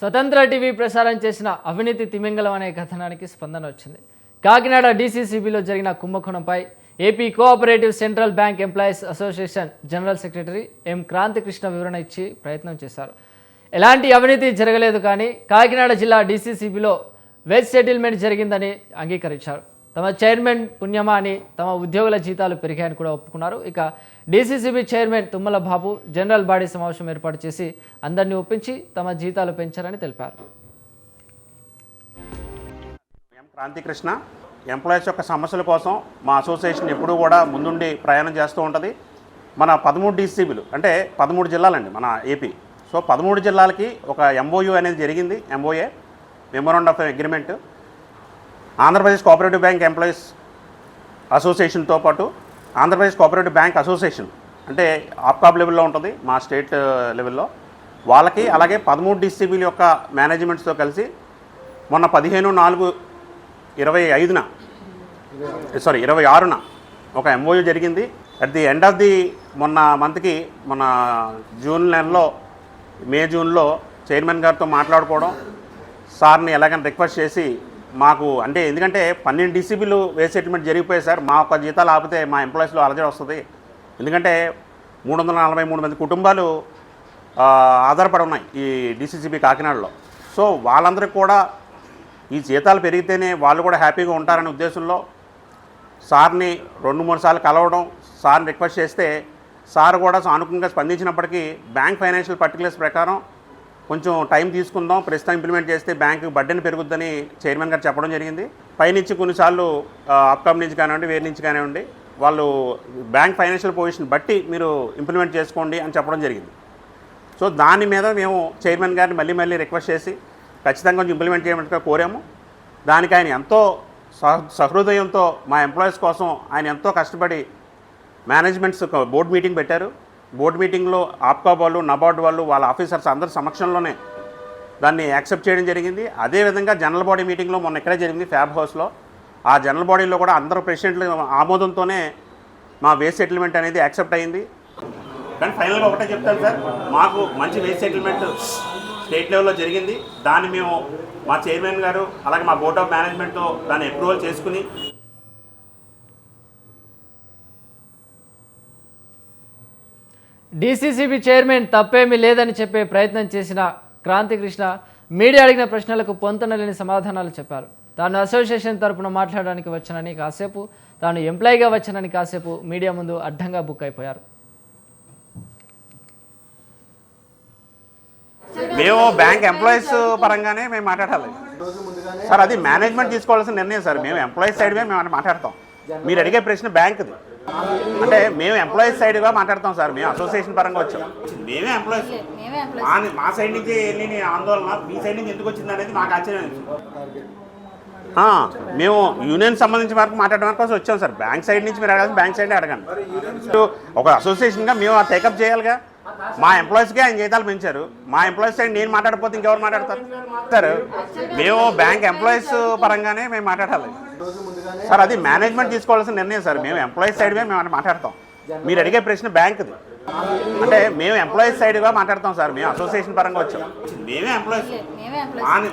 స్వతంత్ర టీవీ ప్రసారం చేసిన అవినీతి తిమింగలం అనే కథనానికి స్పందన వచ్చింది. కాకినాడ డీసీసీబీలో జరిగిన కుంభకోణంపై AP cooperative central bank employees association general secretary M Kranthikrishna వివరణ ఇచ్చి ప్రయత్నం చేశారు. ఎలాంటి అవినీతి జరగలేదు, కానీ కాకినాడ జిల్లా డీసీసీబీలో వెజ్ సెటిల్మెంట్ జరిగిందని అంగీకరించారు. తమ చైర్మన్ పుణ్యమా అని తమ ఉద్యోగుల జీతాలు పెరిగాయని కూడా ఒప్పుకున్నారు. ఇక డీసీసీబీ చైర్మన్ తుమ్మల బాబు జనరల్ బాడీ సమావేశం ఏర్పాటు చేసి అందరినీ ఒప్పించి తమ జీతాలు పెంచారని తెలిపారు. క్రాంతికృష్ణ ఎంప్లాయీస్ యొక్క సమస్యల కోసం మా అసోసియేషన్ ఎప్పుడూ కూడా ముందుండి ప్రయాణం చేస్తూ ఉంటుంది. మన 13 డీసీబీలు అంటే 13 జిల్లాలండి మన ఏపీ. సో 13 జిల్లాలకి ఒక ఎంఓయూ అనేది జరిగింది. MOA memorandum of agreement Andhra Pradesh cooperative bank employees అసోసియేషన్తో పాటు ఆంధ్రప్రదేశ్ కోఆపరేటివ్ బ్యాంక్ అసోసియేషన్ అంటే ఆప్కాబ్ లెవెల్లో ఉంటుంది, మా స్టేట్ లెవెల్లో వాళ్ళకి, అలాగే 13 డీసీబీల యొక్క మేనేజ్మెంట్స్తో కలిసి మొన్న 26న ఒక ఎంఓయూ జరిగింది. At the end of the మొన్న మంత్కి మన జూన్లో చైర్మన్ గారితో మాట్లాడుకోవడం, సార్ని ఎలాగైనా రిక్వెస్ట్ చేసి మాకు అంటే ఎందుకంటే 12 డీసీబీలు వేస్ సెటిల్మెంట్ జరిగిపోయాయి సార్, మా ఒక్క జీతాలు ఆపితే మా ఎంప్లాయీస్లో అలజడి వస్తుంది. ఎందుకంటే 343 మంది కుటుంబాలు ఆధారపడి ఉన్నాయి ఈ డీసీసీబీ కాకినాడలో. సో వాళ్ళందరికీ కూడా ఈ జీతాలు పెరిగితేనే వాళ్ళు కూడా హ్యాపీగా ఉంటారనే ఉద్దేశంలో సార్ని 2-3 సార్లు కలవడం, సార్ని రిక్వెస్ట్ చేస్తే సార్ కూడా సానుకూలంగా స్పందించినప్పటికీ బ్యాంక్ ఫైనాన్షియల్ పర్టికులర్స్ ప్రకారం కొంచెం టైం తీసుకుందాం, ప్రస్తుతం ఇంప్లిమెంట్ చేస్తే బ్యాంకు బడ్డెని పెరుగుద్దని చైర్మన్ గారు చెప్పడం జరిగింది. పైనుంచి కొన్నిసార్లు అప్కమ్ నుంచి కానివ్వండి, వేరే నుంచి కానివ్వండి, వాళ్ళు బ్యాంక్ ఫైనాన్షియల్ పొజిషన్ బట్టి మీరు ఇంప్లిమెంట్ చేసుకోండి అని చెప్పడం జరిగింది. సో దాని మీద మేము చైర్మన్ గారిని మళ్ళీ రిక్వెస్ట్ చేసి ఖచ్చితంగా కొంచెం ఇంప్లిమెంట్ చేయమంటే కోరాము. దానికి ఆయన ఎంతో సహృదయంతో మా ఎంప్లాయీస్ కోసం ఆయన ఎంతో కష్టపడి మేనేజ్మెంట్స్ బోర్డు మీటింగ్ పెట్టారు. బోర్డు మీటింగ్లో ఆప్కాబ్ వాళ్ళు, నబార్డ్ వాళ్ళు, వాళ్ళ ఆఫీసర్స్ అందరి సమక్షంలోనే దాన్ని యాక్సెప్ట్ చేయడం జరిగింది. అదేవిధంగా జనరల్ బాడీ మీటింగ్లో మొన్న ఇక్కడే జరిగింది ఫ్యాబ్ హౌస్లో. ఆ జనరల్ బాడీలో కూడా అందరూ ప్రెసిడెంట్లు ఆమోదంతోనే మా వేస్ సెటిల్మెంట్ అనేది యాక్సెప్ట్ అయింది. కానీ ఫైనల్గా ఒకటే చెప్తాను సార్, మాకు మంచి వేస్ సెటిల్మెంట్ స్టేట్ లెవెల్లో జరిగింది. దాన్ని మేము మా చైర్మన్ గారు అలాగే మా బోర్డ్ ఆఫ్ మేనేజ్మెంట్తో దాన్ని అప్రూవల్ చేసుకుని డీసీసీబీ చైర్మన్ తప్పేమీ లేదని చెప్పే ప్రయత్నం చేసిన క్రాంతికృష్ణ మీడియా అడిగిన ప్రశ్నలకు పొంతనలేని సమాధానాలు చెప్పారు. తాను అసోసియేషన్ తరపున మాట్లాడడానికి వచ్చానని కాసేపు, తాను ఎంప్లాయీగా వచ్చానని కాసేపు మీడియా ముందు అడ్డంగా బుక్ అయిపోయారు. మేము బ్యాంక్ ఎంప్లాయీస్ పరంగానే మేము మాట్లాడాలి సార్, అది మేనేజ్మెంట్ తీసుకోవాల్సిన నిర్ణయం సార్. మేము ఎంప్లాయీస్ సైడ్గా మేము మాట్లాడతాం. మీరు అడిగే ప్రశ్న బ్యాంక్ది అంటే మేము ఎంప్లాయీస్ సైడ్గా మాట్లాడతాం సార్. మేము అసోసియేషన్ పరంగా వచ్చాం, మేమే ఎంప్లాయీస్. మా సైడ్ నుంచి వెళ్ళి ఆందోళన మీ సైడ్ నుంచి ఎందుకు వచ్చింది అనేది మాకు ఆశ్చర్యం. మేము యూనియన్ సంబంధించి వరకు మాట్లాడడం కోసం వచ్చాం సార్. బ్యాంక్ సైడ్ నుంచి మీరు అడగాల్సి బ్యాంక్ సైడే అడగండి. ఒక అసోసియేషన్గా మేము టేకప్ చేయాలిగా. మా ఎంప్లాయీస్కే ఆయన జీతాలు పెంచారు. మా ఎంప్లాయీస్ సైడ్ నేను మాట్లాడకపోతే ఇంకెవరు మాట్లాడతారు సార్? మేము బ్యాంక్ ఎంప్లాయీస్ పరంగానే మేము మాట్లాడాలి సార్, అది మేనేజ్మెంట్ తీసుకోవాల్సిన నిర్ణయం సార్. మేము ఎంప్లాయీస్ సైడ్గా మేము మాట్లాడతాం. మీరు అడిగే ప్రశ్న బ్యాంక్ది అంటే మేము ఎంప్లాయీస్ సైడ్గా మాట్లాడతాం సార్. మేము అసోసియేషన్ పరంగా వచ్చాం, మేమే ఎంప్లాయీస్.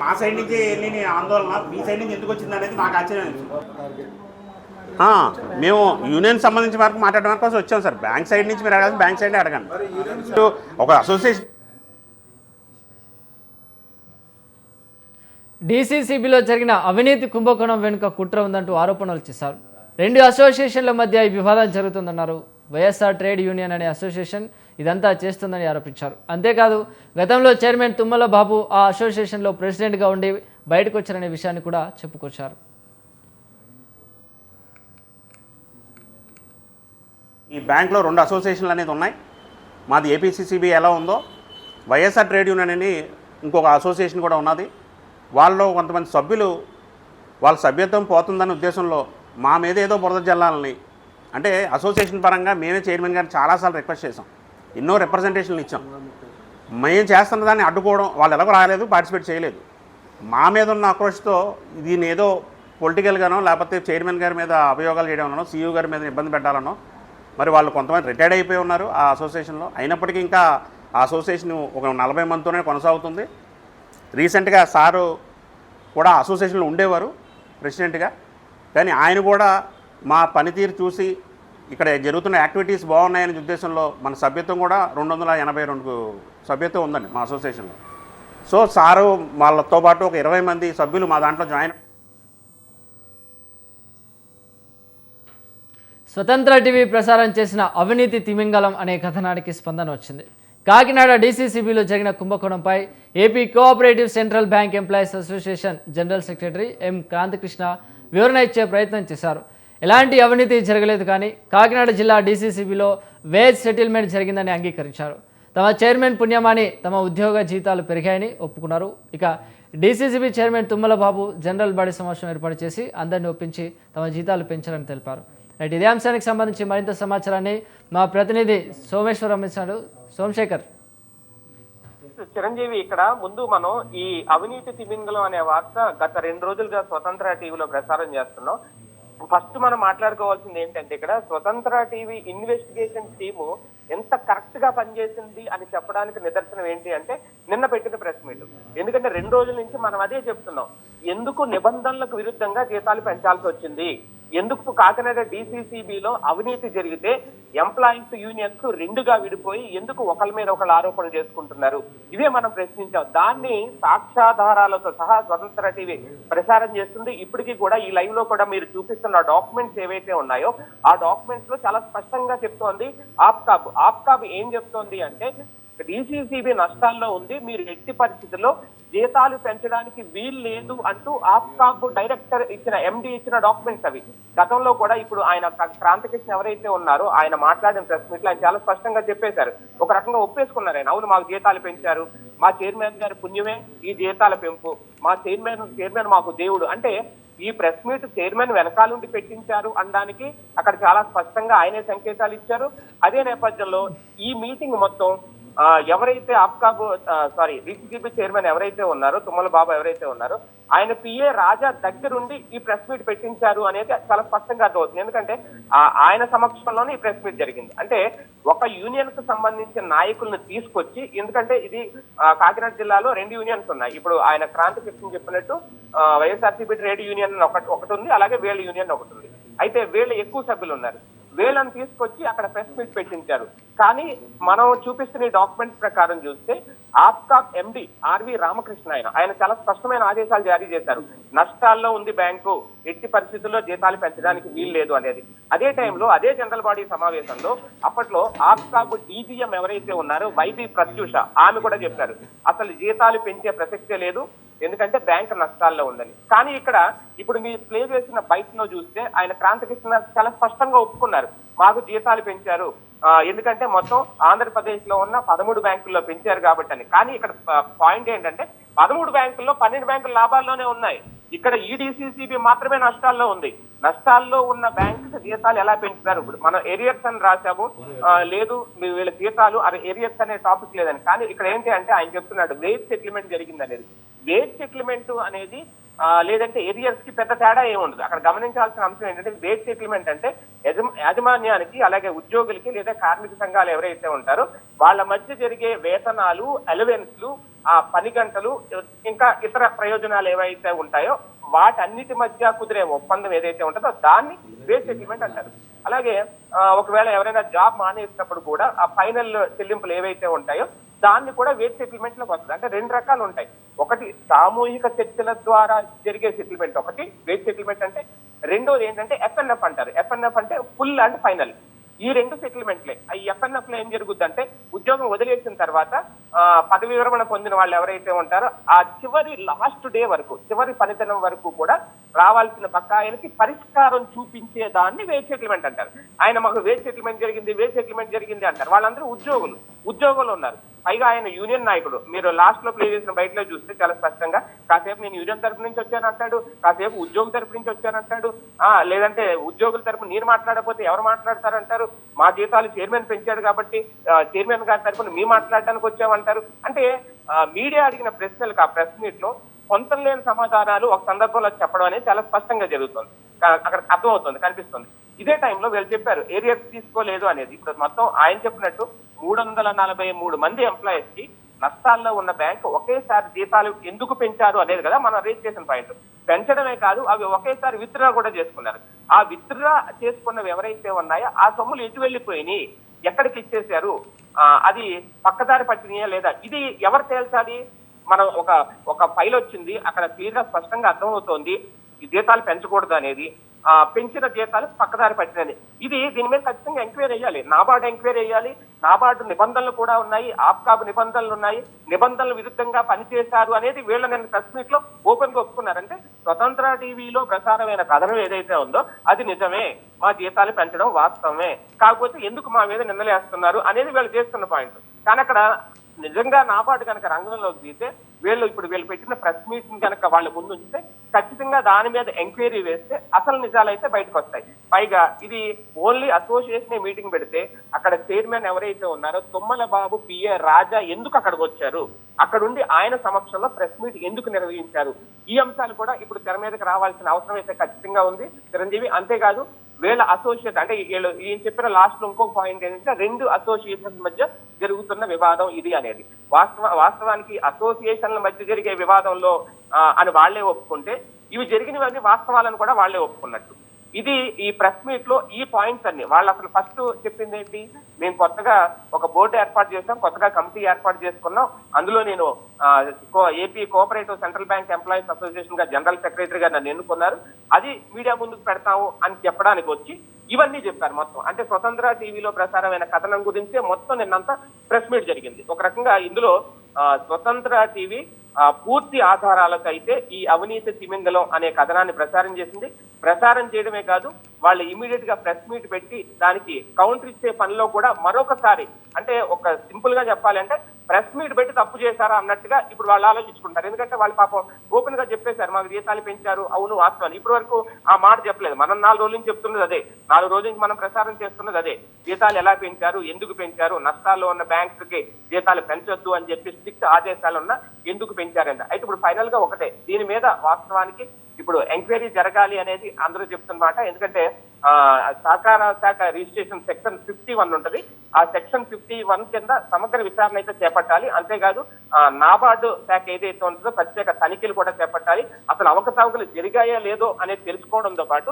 మా సైడ్ నుంచి వెళ్ళి ఆందోళన మీ సైడ్ నుంచి ఎందుకు వచ్చింది అనేది మాకు ఆశ్చర్యం. మేము యూనియన్ సంబంధించి వరకు మాట్లాడడం కోసం వచ్చాం సార్. బ్యాంక్ సైడ్ నుంచి మీరు అడగాల్సి బ్యాంక్ సైడే అడగండి. ఒక అసోసియేషన్ డీసీసీబీలో జరిగిన అవినీతి కుంభకోణం వెనుక కుట్ర ఉందంటూ ఆరోపణలు చేశారు. 2 అసోసియేషన్ల మధ్య ఈ వివాదం జరుగుతుందన్నారు. వైఎస్ఆర్ ట్రేడ్ యూనియన్ అనే అసోసియేషన్ ఇదంతా చేస్తుందని ఆరోపించారు. అంతేకాదు గతంలో చైర్మన్ తుమ్మల బాబు ఆ అసోసియేషన్లో ప్రెసిడెంట్గా ఉండి బయటకు వచ్చారనే విషయాన్ని కూడా చెప్పుకొచ్చారు. ఈ బ్యాంక్లో 2 అసోసియేషన్లు అనేది ఉన్నాయి. మాది ఏపీసీసీబీ ఎలా ఉందో వైఎస్ఆర్ ట్రేడ్ యూనియన్ అని ఇంకొక అసోసియేషన్ కూడా ఉన్నది. వాళ్ళలో కొంతమంది సభ్యులు వాళ్ళ సభ్యత్వం పోతుందనే ఉద్దేశంలో మా మీద ఏదో బురద జల్లాలని అంటే అసోసియేషన్ పరంగా మేమే చైర్మన్ గారిని చాలాసార్లు రిక్వెస్ట్ చేసాం, ఎన్నో రిప్రజెంటేషన్లు ఇచ్చాం. మేము చేస్తున్న దాన్ని అడ్డుకోవడం, వాళ్ళు ఎలాగో రాలేదు, పార్టిసిపేట్ చేయలేదు. మా మీద ఉన్న ఆక్రోషంతో దీన్ని ఏదో పొలిటికల్గానో లేకపోతే చైర్మన్ గారి మీద అభియోగాలు చేయడం, సీఈఓ గారి మీద ఇబ్బంది పెట్టాలనో, మరి వాళ్ళు కొంతమంది రిటైర్డ్ అయిపోయి ఉన్నారు ఆ అసోసియేషన్లో. అయినప్పటికీ ఇంకా ఆ అసోసియేషన్ ఒక 40 మందితోనే కొనసాగుతుంది. రీసెంట్గా సారు కూడా అసోసియేషన్లో ఉండేవారు ప్రెసిడెంట్గా, కానీ ఆయన కూడా మా పనితీరు చూసి ఇక్కడ జరుగుతున్న యాక్టివిటీస్ బాగున్నాయనే ఉద్దేశంలో మన సభ్యత్వం కూడా 282 సభ్యత్వం ఉందండి మా అసోసియేషన్లో. సో సారు వాళ్ళతో పాటు ఒక 20 మంది సభ్యులు మా దాంట్లో జాయిన్. స్వతంత్ర టీవీ ప్రసారం చేసిన అవినీతి తిమింగలం అనే కథనానికి స్పందన వచ్చింది. కాకినాడ డీసీసీబీలో జరిగిన కుంభకోణంపై AP cooperative central bank employees association general secretary M Kranthikrishna వివరణ ఇచ్చే ప్రయత్నం చేశారు. ఎలాంటి అవినీతి జరగలేదు, కానీ కాకినాడ జిల్లా డీసీసీబీలో వేజ్ సెటిల్మెంట్ జరిగిందని అంగీకరించారు. తమ చైర్మన్ పుణ్యమాని తమ ఉద్యోగ జీతాలు పెరిగాయని ఒప్పుకున్నారు. ఇక డీసీసీబీ చైర్మన్ తుమ్మల బాబు జనరల్ బాడీ సమావేశం ఏర్పాటు చేసి అందరిని ఒప్పించి తమ జీతాలు పెంచారని తెలిపారు. రైట్, ఇదే అంశానికి సంబంధించి మరింత సమాచారాన్ని మా ప్రతినిధి సోమేశ్వర్ అందించాడు. సోమశేఖర్. చిరంజీవి, ఇక్కడ ముందు మనం ఈ అవినీతి తిమింగలం అనే వార్త గత 2 రోజులుగా స్వతంత్ర టీవీలో ప్రసారం చేస్తున్నాం. ఫస్ట్ మనం మాట్లాడుకోవాల్సింది ఏంటంటే, ఇక్కడ స్వతంత్ర టీవీ ఇన్వెస్టిగేషన్ టీము ఎంత కరెక్ట్ గా పనిచేసింది అని చెప్పడానికి నిదర్శనం ఏంటి అంటే నిన్న పెట్టిన ప్రెస్ మీట్. ఎందుకంటే 2 రోజుల నుంచి మనం అదే చెప్తున్నాం, ఎందుకు నిబంధనలకు విరుద్ధంగా జీతాలు పెంచాల్సి వచ్చింది, ఎందుకు కాకినాడ డీసీసీబీలో అవినీతి జరిగితే ఎంప్లాయీస్ యూనియన్స్ 2గా విడిపోయి ఎందుకు ఒకరి మీద ఒకళ్ళు ఆరోపణలు చేసుకుంటున్నారు, ఇవే మనం ప్రశ్నించాం. దాన్ని సాక్ష్యాధారాలతో సహా స్వతంత్ర టీవీ ప్రసారం చేస్తుంది. ఇప్పటికీ కూడా ఈ లైవ్ లో కూడా మీరు చూపిస్తున్న డాక్యుమెంట్స్ ఏవైతే ఉన్నాయో ఆ డాక్యుమెంట్స్ లో చాలా స్పష్టంగా చెప్తోంది ఆప్కాబ్ ఏం చెప్తోంది అంటే, డీసీసీబీ నష్టాల్లో ఉంది, మీరు ఎట్టి పరిస్థితుల్లో జీతాలు పెంచడానికి వీలు లేదు అంటూ ఆప్కాబ్ డైరెక్టర్ ఇచ్చిన ఎండి ఇచ్చిన డాక్యుమెంట్స్ అవి. గతంలో కూడా ఇప్పుడు ఆయన క్రాంతికృష్ణ ఎవరైతే ఉన్నారో ఆయన మాట్లాడిన ప్రెస్ మీట్ లో ఆయన చాలా స్పష్టంగా చెప్పేశారు. ఒక రకంగా ఒప్పేసుకున్నారు ఆయన, అవును మాకు జీతాలు పెంచారు, మా చైర్మన్ గారి పుణ్యమే ఈ జీతాల పెంపు, మా చైర్మన్ మాకు దేవుడు అంటే ఈ ప్రెస్ మీట్ చైర్మన్ వెనకాలండి పెట్టించారు అనడానికి అక్కడ చాలా స్పష్టంగా ఆయనే సంకేతాలు ఇచ్చారు. అదే నేపథ్యంలో ఈ మీటింగ్ మొత్తం ఎవరైతే డీసీసీబీ చైర్మన్ ఎవరైతే ఉన్నారో తుమ్మల బాబు ఎవరైతే ఉన్నారో ఆయన పిఏ రాజా దగ్గరుండి ఈ ప్రెస్ మీట్ పెట్టించారు అనేది చాలా స్పష్టంగా అర్థమవుతుంది. ఎందుకంటే ఆయన సమక్షంలోనే ఈ ప్రెస్ మీట్ జరిగింది. అంటే ఒక యూనియన్ కు సంబంధించిన నాయకులను తీసుకొచ్చి, ఎందుకంటే ఇది కాకినాడ జిల్లాలో 2 యూనియన్స్ ఉన్నాయి. ఇప్పుడు ఆయన క్రాంతికృష్ణ చెప్పినట్టు వైఎస్ఆర్సీపీ ట్రేడ్ యూనియన్ ఒకటి ఉంది, అలాగే వీళ్ళ యూనియన్ ఒకటి ఉంది. అయితే వీళ్ళు ఎక్కువ సభ్యులు ఉన్నారు, వీళ్ళని తీసుకొచ్చి అక్కడ ప్రెస్ మీట్ పెట్టించారు. కానీ మనం చూపిస్తున్న డాక్యుమెంట్స్ ప్రకారం చూస్తే ఆప్కాబ్ ఎండి ఆర్వి రామకృష్ణ ఆయన చాలా స్పష్టమైన ఆదేశాలు జారీ చేశారు. నష్టాల్లో ఉంది బ్యాంకు, ఎట్టి పరిస్థితుల్లో జీతాలు పెంచడానికి వీలు లేదు అనేది. అదే టైంలో అదే జనరల్ బాడీ సమావేశంలో అప్పట్లో ఆప్కాబ్ డీజీఎం ఎవరైతే ఉన్నారో వైబీ ప్రత్యూష ఆమె కూడా చెప్పారు, అసలు జీతాలు పెంచే ప్రసక్తే లేదు, ఎందుకంటే బ్యాంక్ నష్టాల్లో ఉందని. కానీ ఇక్కడ ఇప్పుడు మీరు ప్లే చేసిన బైట్ లో చూస్తే ఆయన క్రాంతికృష్ణ చాలా స్పష్టంగా ఒప్పుకున్నారు, మాకు జీతాలు పెంచారు, ఎందుకంటే మొత్తం ఆంధ్రప్రదేశ్ లో ఉన్న 13 బ్యాంకుల్లో పెంచారు కాబట్టి అని. కానీ ఇక్కడ పాయింట్ ఏంటంటే 13 బ్యాంకుల్లో 12 బ్యాంకులు లాభాల్లోనే ఉన్నాయి. ఇక్కడ ఈడీసీసీబీ మాత్రమే నష్టాల్లో ఉంది. నష్టాల్లో ఉన్న బ్యాంకు జీతాలు ఎలా పెంచుతారు? ఇప్పుడు మనం ఏరియర్స్ అని రాసాము, లేదు వీళ్ళ జీతాలు ఏరియర్స్ అనే టాపిక్ లేదని. కానీ ఇక్కడ ఏంటి అంటే ఆయన చెప్తున్నాడు వేజ్ సెటిల్మెంట్ జరిగింది అనేది. వేజ్ సెటిల్మెంట్ అనేది లేదంటే ఏరియర్స్ కి పెద్ద తేడా ఏముండదు. అక్కడ గమనించాల్సిన అంశం ఏంటంటే వేజ్ సెటిల్మెంట్ అంటే యాజమాన్యానికి అలాగే ఉద్యోగులకి లేదా కార్మిక సంఘాలు ఎవరైతే ఉంటారో వాళ్ళ మధ్య జరిగే వేతనాలు, అలవెన్స్లు, ఆ పని గంటలు, ఇంకా ఇతర ప్రయోజనాలు ఏవైతే ఉంటాయో వాటన్నిటి మధ్య కుదిరే ఒప్పందం ఏదైతే ఉంటుందో దాన్ని వేజ్ సెటిల్మెంట్ అంటారు. అలాగే ఒకవేళ ఎవరైనా జాబ్ మానేసినప్పుడు కూడా ఆ ఫైనల్ చెల్లింపులు ఏవైతే ఉంటాయో దాన్ని కూడా వేజ్ సెటిల్మెంట్ లోకి వస్తుంది. అంటే 2 రకాలు ఉంటాయి. ఒకటి సామూహిక చర్చల ద్వారా జరిగే సెటిల్మెంట్ ఒకటి వేజ్ సెటిల్మెంట్ అంటే, రెండోది ఏంటంటే ఎఫ్ఎన్ఎఫ్ అంటారు. ఎఫ్ఎన్ఎఫ్ అంటే ఫుల్ అండ్ ఫైనల్. ఈ 2 సెటిల్మెంట్లే. ఈ ఎఫ్ఎన్ఎఫ్ లో ఏం జరుగుద్ది అంటే ఉద్యోగం వదిలేసిన తర్వాత పదవి విరమణ పొందిన వాళ్ళు ఎవరైతే ఉంటారో ఆ చివరి లాస్ట్ డే వరకు, చివరి పనిదినం వరకు కూడా రావాల్సిన బకాయిలకి పరిష్కారం చూపించే దాన్ని వేజ్ సెటిల్మెంట్ అంటారు. ఆయన మాకు వేజ్ సెటిల్మెంట్ జరిగింది అంటారు. వాళ్ళందరూ ఉద్యోగులు ఉన్నారు. పైగా ఆయన యూనియన్ నాయకుడు. మీరు లాస్ట్ లో ప్లే చేసిన బయటలో చూస్తే చాలా స్పష్టంగా కాసేపు నేను యూనియన్ తరపు నుంచి వచ్చానంటాడు, కాసేపు ఉద్యోగుల తరపు నుంచి వచ్చానంటాడు, లేదంటే ఉద్యోగుల తరపు మీరు మాట్లాడకపోతే ఎవరు మాట్లాడతారంటారు, మా జీతాలు చైర్మన్ పెంచాడు కాబట్టి చైర్మన్ గారి తరపున మీ మాట్లాడడానికి వచ్చామంటారు. అంటే మీడియా అడిగిన ప్రశ్నలకు ఆ ప్రెస్ మీట్ లో పొంతం లేని సమాధానాలు ఒక సందర్భంలో చెప్పడం అనేది చాలా స్పష్టంగా జరుగుతుంది. అక్కడ అర్థమవుతుంది, కనిపిస్తుంది. ఇదే టైంలో వీళ్ళు చెప్పారు ఏరియర్స్ తీసుకోలేదు అనేది. ఇప్పుడు మొత్తం ఆయన చెప్పినట్టు 343 మంది ఎంప్లాయీస్ కి నష్టాల్లో ఉన్న బ్యాంక్ ఒకేసారి జీతాలు ఎందుకు పెంచారు అనేది కదా మనం రేజ్ చేసిన పాయింట్. పెంచడమే కాదు, అవి ఒకేసారి విత్డ్రా కూడా చేసుకున్నారు. ఆ విత్డ్రా చేసుకున్నవి ఎవరైతే ఉన్నాయో ఆ సొమ్ములు ఎటు వెళ్ళిపోయినాయి, ఎక్కడికి ఇచ్చేసారు, అది పక్కదారి పట్టినాయా లేదా, ఇది ఎవరు తేల్చాలి? మనం ఒక ఫైల్ వచ్చింది, అక్కడ క్లియర్ గా స్పష్టంగా అర్థమవుతోంది ఈ జీతాలు పెంచకూడదు అనేది, పెంచిన జీతాలు పక్కదారి పట్టినది. దీని మీద ఖచ్చితంగా ఎంక్వైరీ చేయాలి, నాబార్డు ఎంక్వైరీ చేయాలి. నాబార్డు నిబంధనలు కూడా ఉన్నాయి, ఆప్కాబ్ నిబంధనలు ఉన్నాయి, నిబంధనలు విరుద్ధంగా పనిచేశారు అనేది వీళ్ళ నిన్న ప్రెస్ మీట్ లో ఓపెన్ గా ఒప్పుకున్నారంటే స్వతంత్ర టీవీలో ప్రసారమైన కథనం ఏదైతే ఉందో అది నిజమే, మా జీతాలు పెంచడం వాస్తవమే, కాకపోతే ఎందుకు మా మీద నిందలేస్తున్నారు అనేది వీళ్ళు చేస్తున్న పాయింట్. కానీ అక్కడ నిజంగా నాబార్డు కనుక రంగంలోకి దిగితే వీళ్ళు పెట్టిన ప్రెస్ మీట్ కనుక వాళ్ళ ముందు ఉంచితే ఖచ్చితంగా దాని మీద ఎంక్వైరీ వేస్తే అసలు నిజాలు అయితే బయటకు వస్తాయి. పైగా ఇది ఓన్లీ అసోసియేషన్ మీటింగ్ పెడితే అక్కడ చైర్మన్ ఎవరైతే ఉన్నారో తుమ్మల బాబు పిఏ రాజా ఎందుకు అక్కడికి వచ్చారు, అక్కడుండి ఆయన సమక్షంలో ప్రెస్ మీట్ ఎందుకు నిర్వహించారు, ఈ అంశాలు కూడా ఇప్పుడు తెర మీదకి రావాల్సిన అవసరం అయితే ఖచ్చితంగా ఉంది చిరంజీవి. అంతేకాదు వీళ్ళ అసోసియేట్ అంటే ఈయన చెప్పిన లాస్ట్ లో ఇంకో పాయింట్ ఏంటంటే రెండు అసోసియేషన్స్ మధ్య జరుగుతున్న వివాదం ఇది అనేది. వాస్తవానికి అసోసియేషన్ల మధ్య జరిగే వివాదంలో అని వాళ్లే ఒప్పుకుంటే ఇవి జరిగినవన్నీ వాస్తవాలను కూడా వాళ్లే ఒప్పుకున్నట్టు. ఇది ఈ ప్రెస్ మీట్ లో ఈ పాయింట్స్ అన్ని వాళ్ళు అసలు ఫస్ట్ చెప్పింది ఏంటి, మేము కొత్తగా ఒక బోర్డు ఏర్పాటు చేస్తాం, కొత్తగా కమిటీ ఏర్పాటు చేసుకున్నాం, అందులో నేను AP cooperative central bank employees association గా జనరల్ సెక్రటరీగా నన్ను ఎన్నుకున్నారు, అది మీడియా ముందుకు పెడతాము అని చెప్పడానికి వచ్చి ఇవన్నీ చెప్పారు మొత్తం. అంటే స్వతంత్ర టీవీలో ప్రసారమైన కథనం గురించే మొత్తం నిన్నంతా ప్రెస్ మీట్ జరిగింది. ఒక రకంగా ఇందులో స్వతంత్ర టీవీ పూర్తి ఆధారాలకైతే ఈ అవినీతి తిమింగలం అనే కథనాన్ని ప్రసారం చేసింది. ప్రసారం చేయడమే కాదు, వాళ్ళు ఇమీడియట్ గా ప్రెస్ మీట్ పెట్టి దానికి కౌంటర్ ఇచ్చే పనిలో కూడా మరొకసారి, అంటే ఒక సింపుల్ గా చెప్పాలంటే ప్రెస్ మీట్ పెట్టి తప్పు చేశారా అన్నట్టుగా ఇప్పుడు వాళ్ళు ఆలోచించుకుంటారు. ఎందుకంటే వాళ్ళు పాపం ఓపెన్ గా చెప్పేశారు మాకు జీతాలు పెంచారు, అవును వాస్తవాన్ని. ఇప్పటి వరకు ఆ మాట చెప్పలేదు. మనం 4 రోజుల నుంచి చెప్తున్నది అదే, 4 రోజుల నుంచి మనం ప్రసారం చేస్తున్నది అదే. జీతాలు ఎలా పెంచారు, ఎందుకు పెంచారు, నష్టాల్లో ఉన్న బ్యాంకుకి జీతాలు పెంచొద్దు అని చెప్పి స్ట్రిక్ట్ ఆదేశాలు ఉన్నా ఎందుకు పెంచారంట. అయితే ఇప్పుడు ఫైనల్ గా ఒకటే, దీని మీద వాస్తవానికి ఇప్పుడు ఎంక్వైరీ జరగాలి అనేది అందరూ చెప్తున్నమాట. ఎందుకంటే సహకార శాఖ రిజిస్ట్రేషన్ సెక్షన్ 51 ఉంటది, ఆ సెక్షన్ 51 కింద సమగ్ర విచారణ అయితే చేపట్టాలి. అంతేకాదు నాబార్డు శాఖ ఏదైతే ఉంటుందో ప్రత్యేక తనిఖీలు కూడా చేపట్టాలి. అసలు అవకతవకలు జరిగాయా లేదో అనేది తెలుసుకోవడంతో పాటు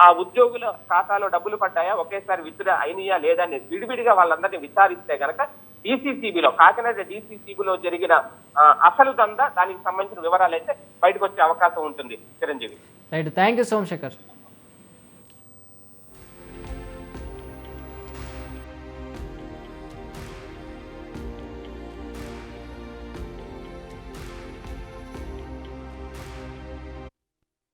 ఆ ఉద్యోగుల ఖాతాలో డబ్బులు పడ్డాయా, ఒకేసారి విత్డ్రా అయినాయా లేదా అని విడివిడిగా వాళ్ళందరినీ విచారిస్తే గనక డీసీసీబీలో కాకినాడ డీసీసీబీలో జరిగిన అసలు దందా దానికి సంబంధించిన వివరాలు అయితే బయటకు వచ్చే అవకాశం ఉంటుంది Chiranjeevi. Right, thank you Somashekar.